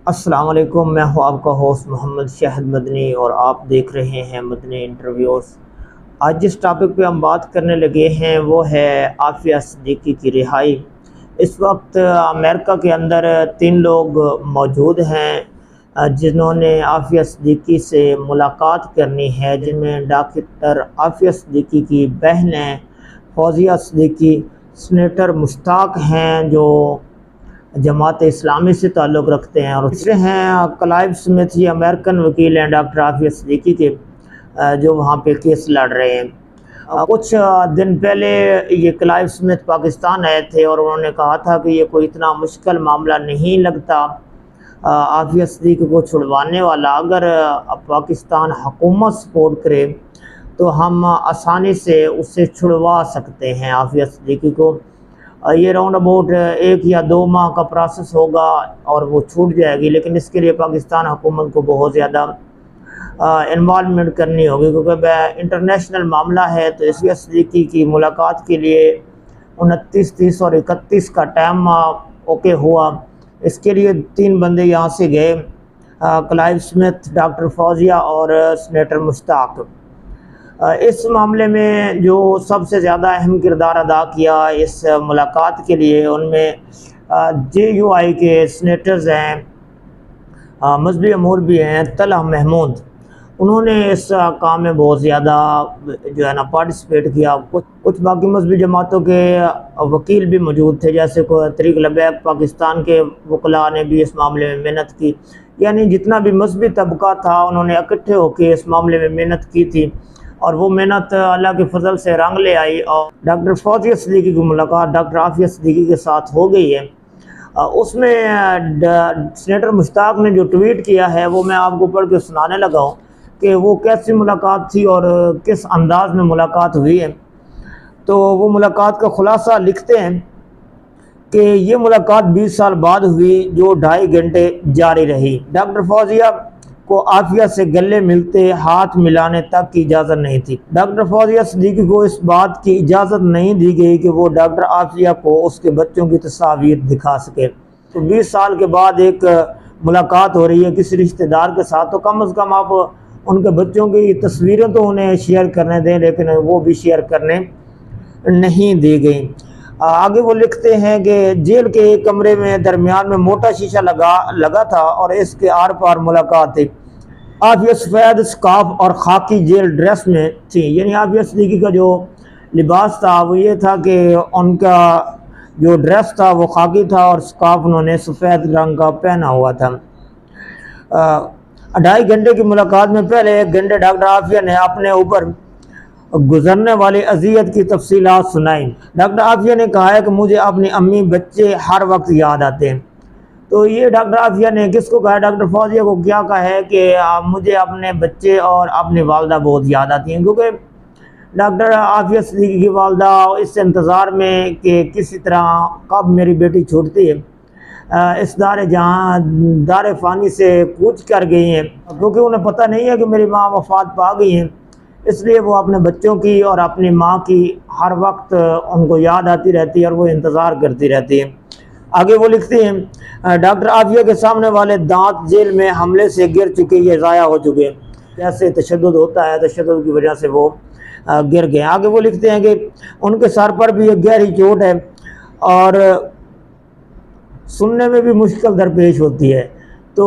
अस्सलाम वालेकुम। मैं हूँ आपका होस्ट मोहम्मद शाहिद मदनी और आप देख रहे हैं मदनी इंटरव्यूज़। आज जिस टॉपिक पे हम बात करने लगे हैं वो है आफिया सिद्दीकी की रिहाई। इस वक्त अमेरिका के अंदर 3 लोग मौजूद हैं जिन्होंने आफिया सिद्दीकी से मुलाकात करनी है, जिनमें डॉक्टर आफिया सिद्दीकी की बहन हैं फौजिया सिद्दीकी, सीनेटर मुश्ताक हैं जो जमात इस्लामी से ताल्लुक़ रखते हैं, और दूसरे हैं क्लाइव स्मिथ, ये अमेरिकन वकील हैं डॉक्टर आफिया सिद्दीकी के, जो वहाँ पे केस लड़ रहे हैं। कुछ दिन पहले ये क्लाइव स्मिथ पाकिस्तान आए थे और उन्होंने कहा था कि ये कोई इतना मुश्किल मामला नहीं लगता आफिया सिद्दीकी को छुड़वाने वाला। अगर पाकिस्तान हुकूमत सपोर्ट करे तो हम आसानी से उससे छुड़वा सकते हैं आफिया सिद्दीकी को। ये राउंड अबाउट 1 या 2 माह का प्रोसेस होगा और वो छूट जाएगी, लेकिन इसके लिए पाकिस्तान हुकूमत को बहुत ज़्यादा इन्वॉल्वमेंट करनी होगी, क्योंकि इंटरनेशनल मामला है। तो आफिया सिद्दीकी की मुलाकात के लिए 29, 30 और 31 का टाइम ओके हुआ। इसके लिए 3 बंदे यहाँ से गए, क्लाइव स्मिथ, डॉक्टर फौजिया और सीनेटर मुश्ताक। इस मामले में जो सबसे ज़्यादा अहम किरदार अदा किया इस मुलाकात के लिए, उनमें JUI के सीनेटर्स हैं, मजहबी अमूर भी हैं, तलह महमूद। उन्होंने इस काम में बहुत ज़्यादा जो है ना पार्टिसिपेट किया। कुछ बाकी मजहबी जमातों के वकील भी मौजूद थे, जैसे तहरीक लबैक पाकिस्तान के वकला ने भी इस मामले में मेहनत की। यानी जितना भी मजहबी तबका था उन्होंने इकट्ठे होकर इस मामले में मेहनत की थी, और वो मेहनत अल्लाह के फजल से रंग ले आई। और डॉक्टर फौजिया सिद्दीकी की मुलाकात डॉक्टर आफिया सिद्दीकी के साथ हो गई है। उसमें सीनेटर मुश्ताक ने जो ट्वीट किया है वो मैं आपको पढ़ के सुनाने लगा हूँ कि वो कैसी मुलाकात थी और किस अंदाज में मुलाकात हुई है। तो वो मुलाकात का खुलासा लिखते हैं कि ये मुलाकात 20 साल बाद हुई, जो 2.5 घंटे जारी रही। डॉक्टर फौजिया को आफिया से गले मिलते, हाथ मिलाने तक की इजाज़त नहीं थी। डॉक्टर फौजिया सिद्दीकी को इस बात की इजाज़त नहीं दी गई कि वो डॉक्टर आफिया को उसके बच्चों की तस्वीर दिखा सके। तो 20 साल के बाद एक मुलाकात हो रही है किसी रिश्तेदार के साथ, तो कम अज़ कम आप उनके बच्चों की तस्वीरें तो उन्हें शेयर करने दें, लेकिन वो भी शेयर करने नहीं दी गई। आगे वो लिखते हैं कि जेल के एक कमरे में दरमियान में मोटा शीशा लगा था और इसके आर पार मुलाकात थी। आफिया सफ़ेद स्कार्फ और खाकी जेल ड्रेस में थी। यानी आफिया सिद्दीकी का जो लिबास था वो ये था कि उनका जो ड्रेस था वो खाकी था और स्कार्फ उन्होंने सफ़ेद रंग का पहना हुआ था। 2.5 घंटे की मुलाकात में पहले 1 घंटे डॉक्टर आफिया ने अपने ऊपर गुजरने वाली अजियत की तफसीलात सुनाई। डॉक्टर आफिया ने कहा है कि मुझे अपनी अम्मी बच्चे हर वक्त याद आते हैं। तो ये डॉक्टर आफिया ने किसको कहा है? डॉक्टर फौजिया को क्या कहा है कि मुझे अपने बच्चे और अपनी वालदा बहुत याद आती हैं, क्योंकि डॉक्टर आफिया सिद्दीकी की वालदा इस इंतज़ार में कि किसी तरह कब मेरी बेटी छूटती है, इस दार फ़ानी से कूच कर गई हैं, क्योंकि उन्हें पता नहीं है कि मेरी माँ वफ़ात पा गई हैं। इसलिए वो अपने बच्चों की और अपनी माँ की हर वक्त उनको याद आती रहती है और वो इंतज़ार करती रहती है। आगे वो लिखती हैं, डॉक्टर आफिया के सामने वाले दांत जेल में हमले से गिर चुके, ये ज़ाया हो चुके। जैसे तशद्दुद होता है, तशद्दुद की वजह से वो गिर गए। आगे वो लिखते हैं कि उनके सर पर भी एक गहरी चोट है और सुनने में भी मुश्किल दरपेश होती है। तो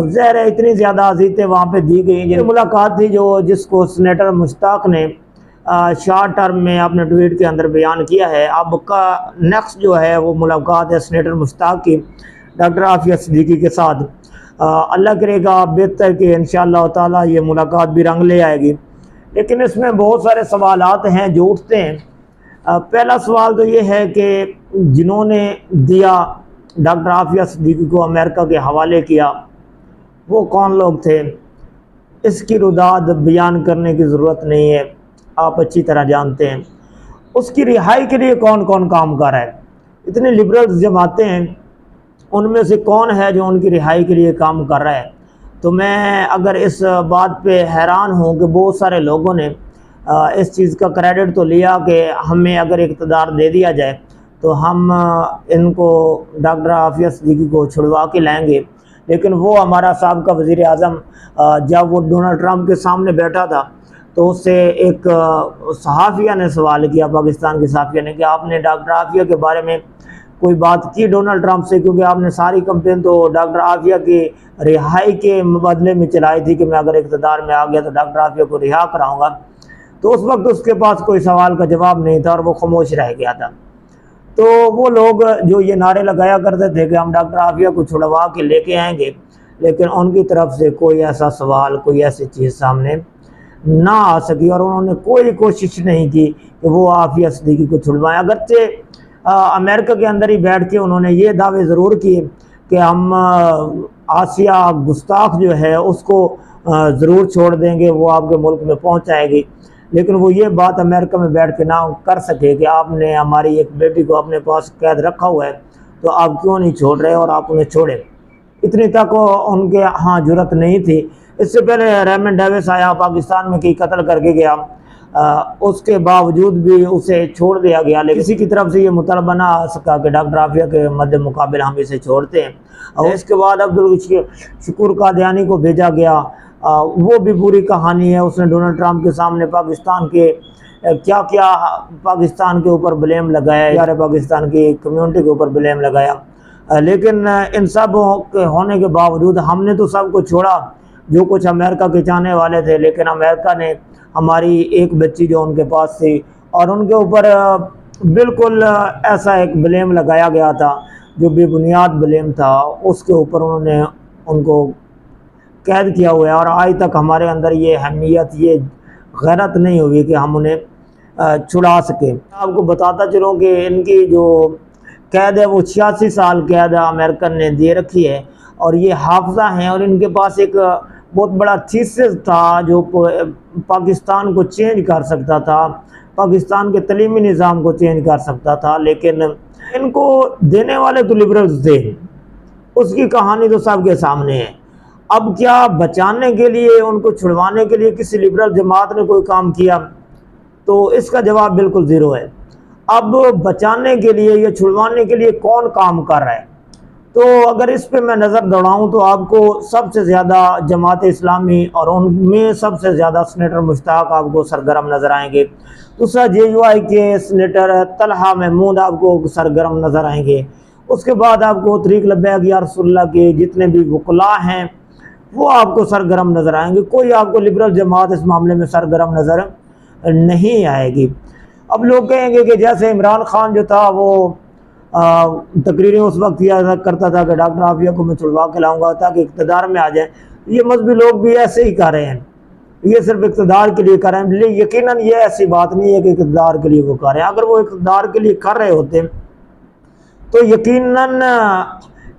ज़ाहिर है इतनी ज़्यादा अज़ीज़ें वहाँ पे दी गई। ये मुलाकात थी जिसको सीनेटर मुश्ताक ने शॉर्ट टर्म में अपने ट्वीट के अंदर बयान किया है। अब का नेक्स्ट जो है वो मुलाकात है सीनेटर मुश्ताक की डॉक्टर आफिया सिद्दीकी के साथ। अल्लाह करेगा बेहतर कि इंशाअल्लाह ताला ये मुलाकात भी रंग ले आएगी, लेकिन इसमें बहुत सारे सवालात हैं जो उठते हैं। पहला सवाल तो ये है कि जिन्होंने दिया डॉक्टर आफिया सिद्दीकी को अमेरिका के हवाले किया वो कौन लोग थे? इसकी रुदाद बयान करने की ज़रूरत नहीं है, आप अच्छी तरह जानते हैं। उसकी रिहाई के लिए कौन कौन काम कर रहा है? इतने लिबरल्स जमाते हैं, उनमें से कौन है जो उनकी रिहाई के लिए काम कर रहा है? तो मैं अगर इस बात पे हैरान हूँ कि बहुत सारे लोगों ने इस चीज़ का क्रेडिट तो लिया कि हमें अगर इक़्तिदार दे दिया जाए तो हम इनको डॉक्टर आफिया सिद्दीकी को छुड़वा के लाएंगे, लेकिन वो हमारा साबिक़ा वज़ीर आज़म जब वो डोनाल्ड ट्रंप के सामने बैठा था तो उससे एक सहाफ़िया ने सवाल किया, पाकिस्तान के सहाफ़िया ने, कि आपने डॉक्टर आफिया के बारे में कोई बात की डोनाल्ड ट्रंप से, क्योंकि आपने सारी कंपेन तो डॉक्टर आफिया की रिहाई के बदले में चलाई थी कि मैं अगर इक़्तिदार में आ गया तो डॉक्टर आफिया को रिहा कराऊंगा। तो उस वक्त उसके पास कोई सवाल का जवाब नहीं था और वो खामोश रह गया था। तो वो लोग जो ये नारे लगाया करते थे कि हम डॉक्टर आफिया को छुड़वा के लेके आएंगे, लेकिन उनकी तरफ से कोई ऐसा सवाल, कोई ऐसी चीज़ सामने ना आ सकी और उन्होंने कोई कोशिश नहीं की कि वो आफिया सिद्दीकी को छुड़वाएं। अगरचे अमेरिका के अंदर ही बैठ के उन्होंने ये दावे ज़रूर किए कि हम आसिया गुस्ताख जो है उसको ज़रूर छोड़ देंगे, वो आपके मुल्क में पहुंच आएगी, लेकिन वो ये बात अमेरिका में बैठ के ना कर सके कि आपने हमारी एक बेटी को अपने पास कैद रखा हुआ है तो आप क्यों नहीं छोड़ रहे और आप उन्हें छोड़े। इतनी तक उनके यहाँ जुरत नहीं थी। इससे पहले रेमंड डेविस आया, पाकिस्तान में कई कत्ल करके गया, उसके बावजूद भी उसे छोड़ दिया गया, लेकिन किसी की तरफ से ये मुतालबा ना आ सका कि डॉक्टर आफिया के मद्दे मुकाबिल हम इसे छोड़ते हैं। और इसके बाद अब्दुल शकूर कादियानी को भेजा गया, वो भी पूरी कहानी है। उसने डोनाल्ड ट्रंप के सामने पाकिस्तान के क्या क्या पाकिस्तान के ऊपर ब्लेम लगाया, यार पाकिस्तान की कम्युनिटी के ऊपर ब्लेम लगाया, लेकिन इन सब होने के बावजूद हमने तो सब कुछ छोड़ा जो कुछ अमेरिका के चाहने वाले थे, लेकिन अमेरिका ने हमारी एक बच्ची जो उनके पास थी और उनके ऊपर बिल्कुल ऐसा एक ब्लेम लगाया गया था जो बेबुनियाद ब्लेम था, उसके ऊपर उन्होंने उनको कैद किया हुआ है और आज तक हमारे अंदर ये अहमियत, ये गैरत नहीं हुई कि हम उन्हें छुड़ा सकें। आपको बताता चलूँ कि इनकी जो कैद है वो 86 साल कैद अमेरिकन ने दे रखी है और ये हाफजा हैं और इनके पास एक बहुत बड़ा थीसिस था जो पाकिस्तान को चेंज कर सकता था, पाकिस्तान के तलीमी निज़ाम को चेंज कर सकता था, लेकिन इनको देने वाले तो लिबरल्स थे। उसकी कहानी तो सबके सामने है। अब क्या बचाने के लिए, उनको छुड़वाने के लिए किसी लिबरल जमात ने कोई काम किया? तो इसका जवाब बिल्कुल ज़ीरो है। अब बचाने के लिए या छुड़वाने के लिए कौन काम कर रहा है? तो अगर इस पे मैं नज़र दौड़ाऊँ तो आपको सबसे ज़्यादा जमात इस्लामी और उनमें सबसे ज़्यादा सेनेटर मुश्ताक आपको सरगर्म नज़र आएंगे। दूसरा JUI के सेनेटर तलहा महमूद आपको सरगर्म नज़र आएंगे। उसके बाद आपको तरीक लब्बैक या रसूलुल्लाह के जितने भी वकला हैं वो आपको सरगर्म नज़र आएंगे। कोई आपको लिबरल जमात इस मामले में सरगर्म नज़र नहीं आएगी। अब लोग कहेंगे कि जैसे इमरान खान जो था वो तकरीरें उस वक्त किया करता था कि डॉक्टर आफिया को मैं छुड़वा के लाऊंगा ताकि इक़्तिदार में आ जाए, ये मजहबी लोग भी ऐसे ही कर रहे हैं, ये सिर्फ इक़्तिदार के लिए कर रहे हैं। लेकिन यकीनन ये ऐसी बात नहीं है कि इक़्तिदार के लिए वो कर रहे हैं। अगर वो इक़्तिदार के लिए कर रहे होते तो यकीनन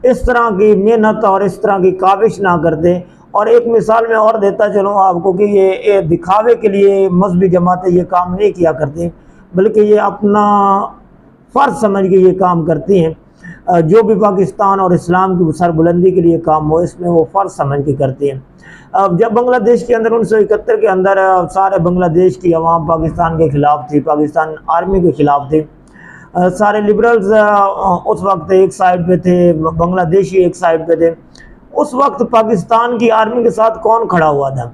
इस तरह की मेहनत और इस तरह की काविश ना करते। और एक मिसाल मैं और देता चलूँ आपको कि ये दिखावे के लिए मजहबी जमातें ये काम नहीं किया करती, बल्कि ये अपना फ़र्ज समझ के ये काम करती हैं। जो भी पाकिस्तान और इस्लाम की सरबुलंदी के लिए काम हो, इसमें वो फ़र्ज समझ के करती हैं। अब जब बांग्लादेश के अंदर 1971 के अंदर सारे बांग्लादेश की आवाम पाकिस्तान के ख़िलाफ़ थी, पाकिस्तान आर्मी के ख़िलाफ़ थी, सारे लिबरल्स उस वक्त एक साइड पे थे, बांग्लादेशी एक साइड पे थे। उस वक्त पाकिस्तान की आर्मी के साथ कौन खड़ा हुआ था?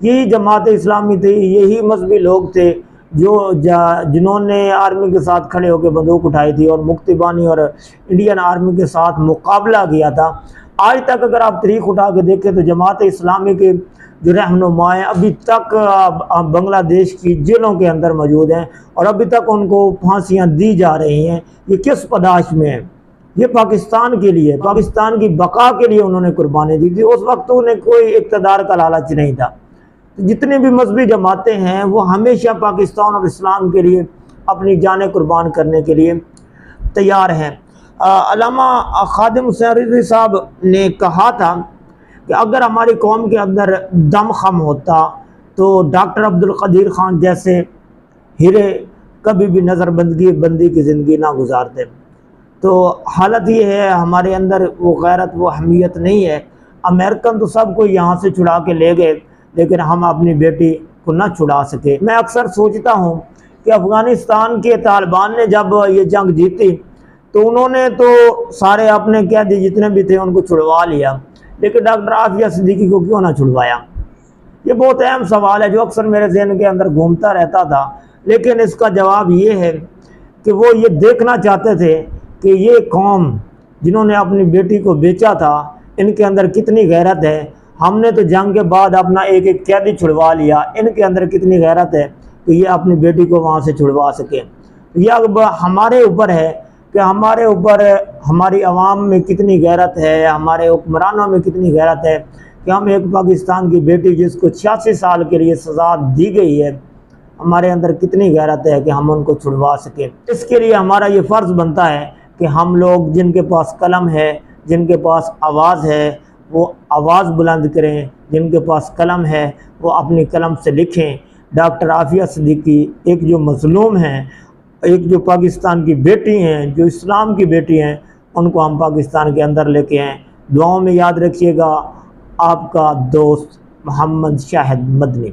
यही जमात इस्लामी थी, यही मजहबी लोग थे जिन्होंने आर्मी के साथ खड़े होकर बंदूक उठाई थी और मुक्तिबानी और इंडियन आर्मी के साथ मुकाबला किया था। आज तक अगर आप तारीख उठा के देखें तो जमात इस्लामी के जो रहनुमाएँ अभी तक बांग्लादेश की जेलों के अंदर मौजूद हैं और अभी तक उनको फांसियाँ दी जा रही हैं। ये किस पदाश में है? ये पाकिस्तान के लिए, पाकिस्तान की बका के लिए उन्होंने कुर्बानी दी थी। उस वक्त उन्हें कोई इक़्तिदार का लालच नहीं था। तो जितने भी मजहबी जमातें हैं वो हमेशा पाकिस्तान और इस्लाम के लिए अपनी जानें कुर्बान करने के लिए तैयार हैं। अल्लामा खादिम हुसैन रिजवी साहब ने कहा था कि अगर हमारी कौम के अंदर दम खम होता तो डॉक्टर अब्दुल कदीर खान जैसे हीरे कभी भी नज़रबंदी की ज़िंदगी ना गुजारते। तो हालत ये है, हमारे अंदर वो गैरत, वो अहमियत नहीं है। अमेरिकन तो सबको यहाँ से छुड़ा के ले गए, लेकिन हम अपनी बेटी को ना छुड़ा सके। मैं अक्सर सोचता हूँ कि अफ़गानिस्तान के तालिबान ने जब ये जंग जीती तो उन्होंने तो सारे अपने कैदी जितने भी थे उनको छुड़वा लिया, लेकिन डॉक्टर आफिया सिद्दीकी को क्यों ना छुड़वाया? ये बहुत अहम सवाल है जो अक्सर मेरे ज़हन के अंदर घूमता रहता था। लेकिन इसका जवाब ये है कि वो ये देखना चाहते थे कि ये कौम जिन्होंने अपनी बेटी को बेचा था, इनके अंदर कितनी गैरत है। हमने तो जंग के बाद अपना एक एक कैदी छुड़वा लिया, इनके अंदर कितनी गैरत है कि ये अपनी बेटी को वहाँ से छुड़वा सके। यह अब हमारे ऊपर है कि हमारे ऊपर हमारी आवाम में कितनी गैरत है, हमारे हुक्मरानों में कितनी गैरत है कि हम एक पाकिस्तान की बेटी जिसको 86 साल के लिए सज़ा दी गई है, हमारे अंदर कितनी गैरत है कि हम उनको छुड़वा सकें। इसके लिए हमारा ये फ़र्ज़ बनता है कि हम लोग जिनके पास कलम है, जिनके पास आवाज़ है, वो आवाज़ बुलंद करें। जिनके पास कलम है वो अपनी कलम से लिखें। डॉक्टर आफिया सिद्दीकी एक जो मज़लूम हैं, एक जो पाकिस्तान की बेटी हैं, जो इस्लाम की बेटी हैं, उनको हम पाकिस्तान के अंदर लेके आएँ। दुआओं में याद रखिएगा। आपका दोस्त मोहम्मद शाहिद मदनी।